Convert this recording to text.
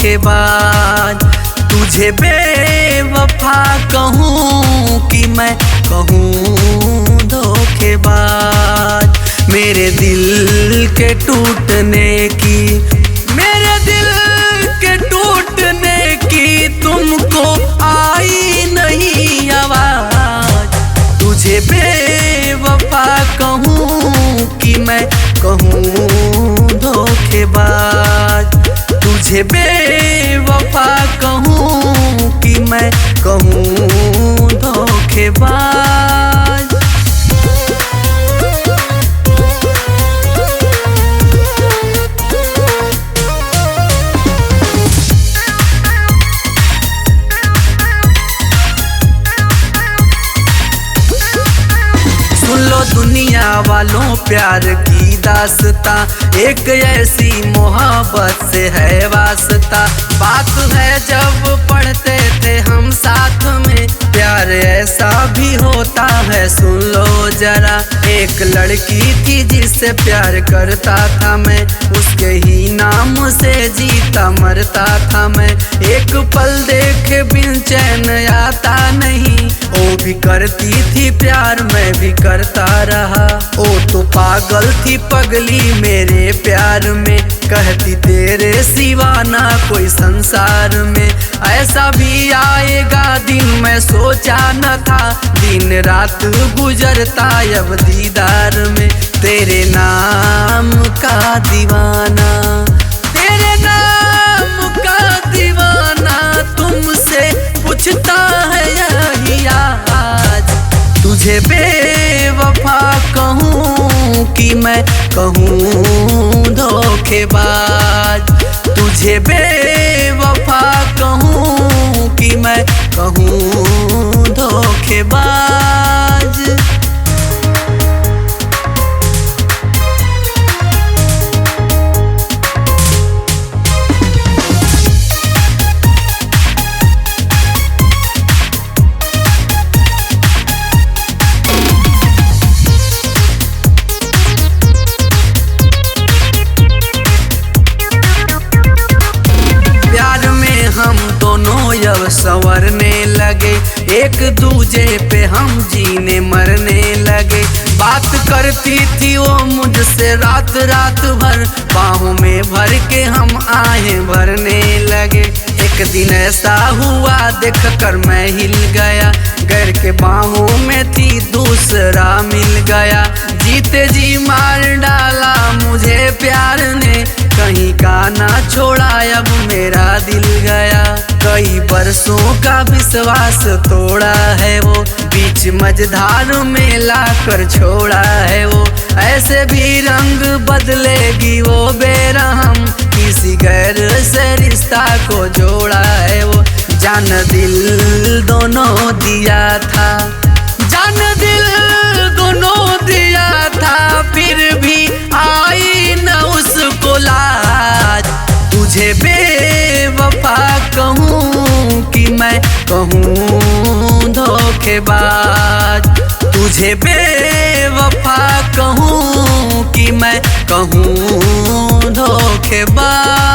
धोखेबाज। तुझे बेवफा कहूँ कि मैं कहूँ धोखेबाज। मेरे दिल के टूटने की तुमको आई नहीं आवाज। तुझे बेवफा कहूँ कि मैं कहूँ धोखेबाज। तुझे बेवफा कहूँ कि मैं कहूँ धोखेबाज। दुनिया वालों प्यार की दास्ता, एक ऐसी मोहब्बत से है वास्ता। बात है जब पढ़ते थे हम साथ में, प्यार ऐसा भी होता है सुन लो जरा। एक लड़की थी जिससे प्यार करता था मैं, उसके ही नाम से जीता मरता था मैं। एक पल देखे बिन चैन आता नहीं, वो भी करती थी प्यार मैं भी करता रहा। ओ तो पागल थी पगली मेरे प्यार में, कहती तेरे सिवा ना कोई संसार में। ऐसा भी आएगा दिन मैं सोचा न था, दिन रात गुजरता अब दीदार में। तेरे नाम का दीवाना, तेरे नाम का दीवाना, तुमसे पूछता है यही आज। तुझे बेवफा कहूँ कि मैं कहूँ धोखेबाज। तुझे बेवफा कहूँ कि मैं कहूँ धोखेबाज। हम दोनों अब संवरने लगे, एक दूजे पे हम जीने मरने लगे। बात करती थी वो मुझसे रात रात भर, बाहों में भर के हम आहें भरने लगे। एक दिन ऐसा हुआ देख कर मैं हिल गया, गैर के बाहों में थी दूसरा मिल गया। जीते जी मार डाला मुझे प्यार ने, कहीं का ना छोड़ा अब मेरा दिल गया। कई बरसों का विश्वास तोड़ा है वो, बीच मझधार में लाकर छोड़ा है वो। ऐसे भी रंग बदलेगी वो बेरहम, किसी गैर से रिश्ता को जोड़ा है वो। जान दिल दोनों दिया था, जान दिल दोनों दिया था, फिर भी आई न उसको लाज। तुझे बेवफा कहूँ कि मैं कहूँ धोखेबाज। तुझे बेवफा कहूँ कि मैं कहूँ धोखेबाज।